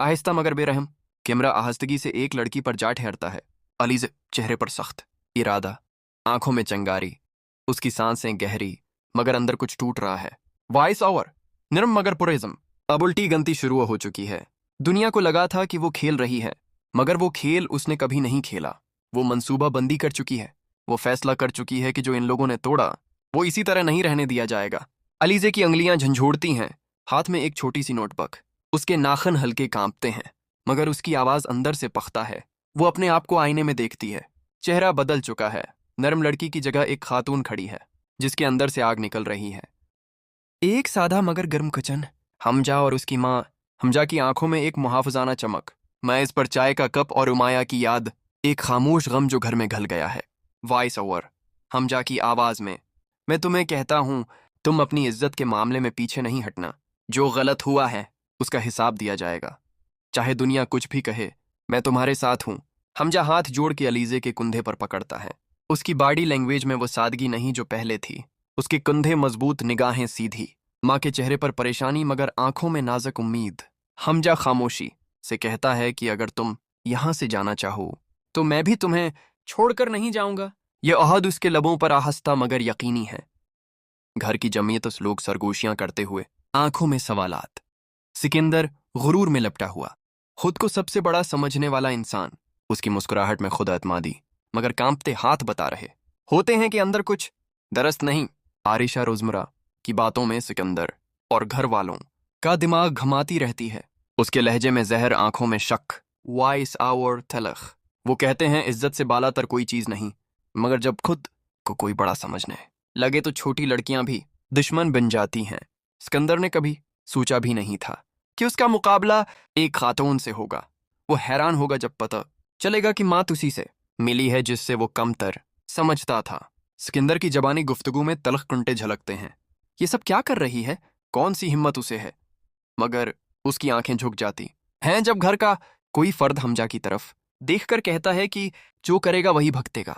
आहिस्ता मगर बेरहम। कैमरा आहिस्तगी से एक लड़की पर जा ठहरता है। अलीज़े चेहरे पर सख्त इरादा, आंखों में चंगारी, उसकी सांसें गहरी, मगर अंदर कुछ टूट रहा है। वॉइस ओवर नरम मगर पुरइज़्म। अब उल्टी गंती शुरू हो चुकी है। दुनिया को लगा था कि वो खेल रही है, मगर वो खेल उसने कभी नहीं खेला। वो मंसूबा बंदी कर चुकी है। वो फैसला कर चुकी है कि जो इन लोगों ने तोड़ा वो इसी तरह नहीं रहने दिया जाएगा। अलीज़े की अंगलियां झंझोड़ती हैं, हाथ में एक छोटी सी नोटबुक। उसके नाखन हल्के कांपते हैं, मगर उसकी आवाज अंदर से पख्ता है। वो अपने आप को आईने में देखती है। चेहरा बदल चुका है। नरम लड़की की जगह एक खातून खड़ी है, जिसके अंदर से आग निकल रही है। एक सादा मगर गर्म किचन। हमजा और उसकी माँ। हमजा की आंखों में एक मुहाफिजाना चमक, मेज पर चाय का कप और उमाया की याद, एक खामोश गम जो घर में घल गया है। वॉइस ओवर हमजा की आवाज में। मैं तुम्हें कहता हूं, तुम अपनी इज्जत के मामले में पीछे नहीं हटना। जो गलत हुआ है उसका हिसाब दिया जाएगा, चाहे दुनिया कुछ भी कहे। मैं तुम्हारे साथ हूं। हमजा हाथ जोड़ के अलीज़े के कंधे पर पकड़ता है। उसकी बॉडी लैंग्वेज में वो सादगी नहीं जो पहले थी। उसके कंधे मजबूत, निगाहें सीधी। माँ के चेहरे पर परेशानी मगर आंखों में नाजुक उम्मीद। हमजा खामोशी से कहता है कि अगर तुम यहां से जाना चाहो तो मैं भी तुम्हें छोड़कर नहीं जाऊंगा। यह अहद उसके लबों पर आहिस्ता मगर यकीनी है। घर की जमीयत उस लोग सरगोशियां करते हुए, आंखों में सवालात। सिकंदर गुरूर में लपटा हुआ, खुद को सबसे बड़ा समझने वाला इंसान। उसकी मुस्कुराहट में खुद एतमादी, मगर कांपते हाथ बता रहे होते हैं कि अंदर कुछ दरस्त नहीं। आरिशा रोजमर्रा की बातों में सिकंदर और घर वालों का दिमाग घमाती रहती है। उसके लहजे में जहर, आंखों में शक। वॉइस आवर तलख। वो कहते हैं इज्जत से बालातर कोई चीज नहीं, मगर जब खुद को कोई बड़ा समझने लगे तो छोटी लड़कियां भी दुश्मन बन जाती हैं। सिकंदर ने कभी सोचा भी नहीं था कि उसका मुकाबला एक खातून से होगा। वो हैरान होगा जब पता चलेगा कि मात उसी से मिली है जिससे वो कमतर समझता था। सिकंदर की जबानी गुफ्तगू में तलख कुंटे झलकते हैं। ये सब क्या कर रही है? कौन सी हिम्मत उसे है? मगर उसकी आंखें झुक जाती हैं जब घर का कोई फर्द हमजा की तरफ देखकर कहता है कि जो करेगा वही भगतेगा।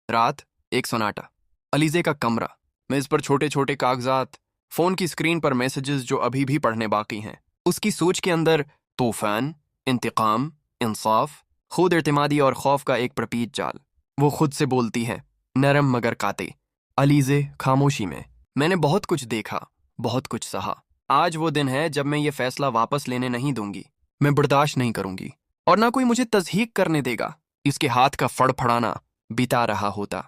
रात, एक सन्नाटा। अलीज़े का कमरा, मेज पर छोटे छोटे कागजात, फोन की स्क्रीन पर मैसेजेस जो अभी भी पढ़ने बाकी हैं। उसकी सोच के अंदर तूफान, इंतकाम, इंसाफ, खुद एतमादी और खौफ का एक प्रपीत जाल। वो खुद से बोलती है, नरम मगर काते। अलीज़े खामोशी में। मैंने बहुत कुछ देखा, बहुत कुछ सहा। आज वो दिन है जब मैं ये फैसला वापस लेने नहीं दूंगी। मैं बर्दाश्त नहीं करूंगी, और ना कोई मुझे तज़हीक करने देगा। इसके हाथ का फड़फड़ाना बिता रहा होता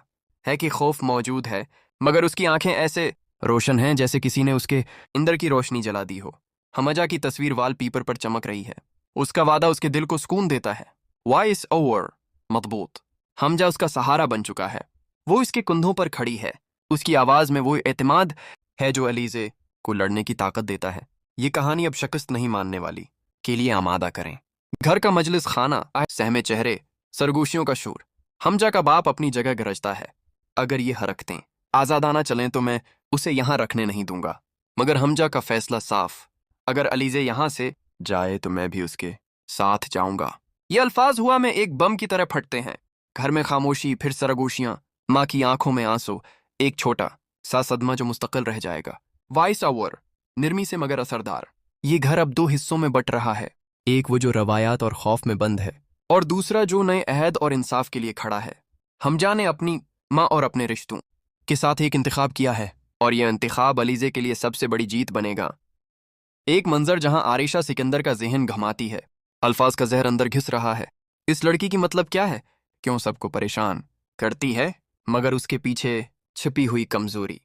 है कि खौफ मौजूद है, मगर उसकी आंखें ऐसे रोशन हैं जैसे किसी ने उसके अंदर की रोशनी जला दी हो। हमजा की तस्वीर वाल पेपर पर चमक रही है। उसका वादा उसके दिल को सुकून देता है। वॉइस ओवर मजबूत। हमजा उसका सहारा बन चुका है। वो इसके कंधों पर खड़ी है। उसकी आवाज में वो एतमाद है जो अलीज़े को लड़ने की ताकत देता है। ये कहानी अब शिकस्त नहीं मानने वाली के लिए आमादा करें। घर का मजलिस खाना, सहमे चेहरे, सरगोशियों का शोर। हमजा का बाप अपनी जगह गरजता है। अगर ये हरकतें आजादाना चलें तो मैं उसे यहां रखने नहीं दूंगा। मगर हमजा का फैसला साफ, अगर अलीज़े यहां से जाए तो मैं भी उसके साथ जाऊंगा। ये अल्फाज हुआ में एक बम की तरह फटते हैं। घर में खामोशी, फिर सरगोशियां, माँ की आंखों में आंसू, एक छोटा सा सदमा जो मुस्तकिल रह जाएगा। वॉइस ओवर निर्मी से मगर असरदार। ये घर अब दो हिस्सों में बट रहा है। एक वो जो रवायात और खौफ में बंद है, और दूसरा जो नए अहद और इंसाफ के लिए खड़ा है। हमजा ने अपनी माँ और अपने रिश्तों के साथ एक इंतखाब किया है, और यह इंतखाब अलीज़े के लिए सबसे बड़ी जीत बनेगा। एक मंजर जहां आरिशा सिकंदर का जहन घमाती है। अल्फाज का जहर अंदर घिस रहा है। इस लड़की की मतलब क्या है? क्यों सबको परेशान करती है? मगर उसके पीछे छिपी हुई कमजोरी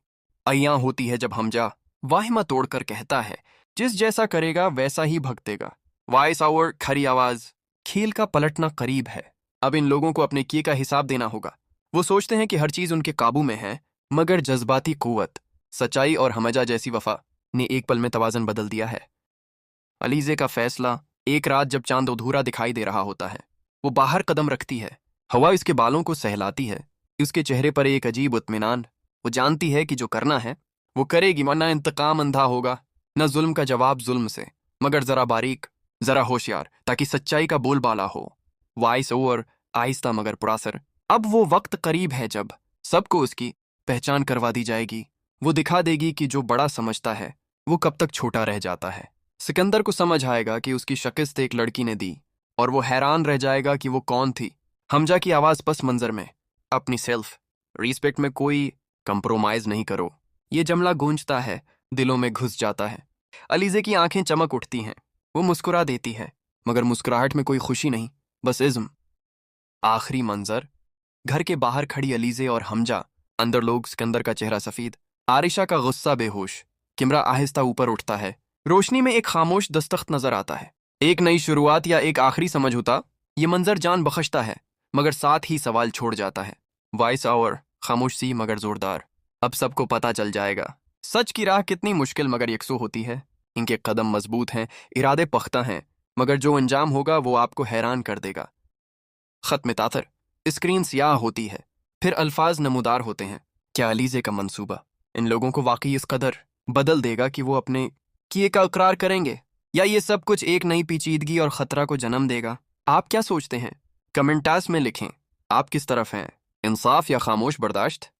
अय्यां होती है जब हमजा वाहिमा तोड़कर कहता है, जिस जैसा करेगा वैसा ही भगतेगा। वॉइस ओवर खरी आवाज। खेल का पलटना करीब है। अब इन लोगों को अपने किए का हिसाब देना होगा। वो सोचते हैं कि हर चीज उनके काबू में है, मगर जज्बाती कुव्वत, सच्चाई और हमजा जैसी वफा ने एक पल में तवाज़न बदल दिया है। अलीज़े का फैसला एक रात जब चांद अधूरा दिखाई दे रहा होता है। वो बाहर कदम रखती है। हवा इसके बालों को सहलाती है। उसके चेहरे पर एक अजीब इत्मीनान। वो जानती है कि जो करना है वो करेगी, वरना इंतकाम अंधा होगा। न जुल्म का जवाब जुल्म से, मगर जरा बारीक, जरा होशियार, ताकि सच्चाई का बोलबाला हो। वॉइस ओवर आहिस्ता मगर पुरासर। अब वो वक्त करीब है जब सबको उसकी पहचान करवा दी जाएगी। वो दिखा देगी कि जो बड़ा समझता है वो कब तक छोटा रह जाता है। सिकंदर को समझ आएगा कि उसकी शिकस्त एक लड़की ने दी और वो हैरान रह जाएगा कि वो कौन थी। हमजा की आवाज़ पस मंजर में, अपनी सेल्फ रिस्पेक्ट में कोई कंप्रोमाइज़ नहीं करो। ये जमला गूंजता है, दिलों में घुस जाता है। अलीज़े की आंखें चमक उठती हैं। वो मुस्कुरा देती है, मगर मुस्कुराहट में कोई खुशी नहीं, बस इज़्म। आखिरी मंजर, घर के बाहर खड़ी अलीज़े और हमजा, अंदर लोग, सिकंदर का चेहरा सफ़ेद, आरिशा का गुस्सा बेहोश। किमरा आहिस्ता ऊपर उठता है। रोशनी में एक खामोश दस्तखत नजर आता है। एक नई शुरुआत या एक आखिरी समझौता। ये मंजर जान बख्शता है, मगर साथ ही सवाल छोड़ जाता है। वॉइस ओवर, खामोश सी मगर जोरदार। अब सबको पता चल जाएगा सच की राह कितनी मुश्किल मगर यकसू होती है। इनके कदम मजबूत हैं, इरादे पख्ता हैं, मगर जो अंजाम होगा वो आपको हैरान कर देगा। खत में तातर, स्क्रीन स्याह होती है, फिर अल्फाज नमूदार होते हैं। क्या अलीज़े का मंसूबा इन लोगों को वाकई इस कदर बदल देगा कि वो अपने किए का इकरार करेंगे, या ये सब कुछ एक नई पेचीदगी और खतरा को जन्म देगा? आप क्या सोचते हैं? कमेंटास में लिखें। आप किस तरफ हैं, इंसाफ या खामोश बर्दाश्त?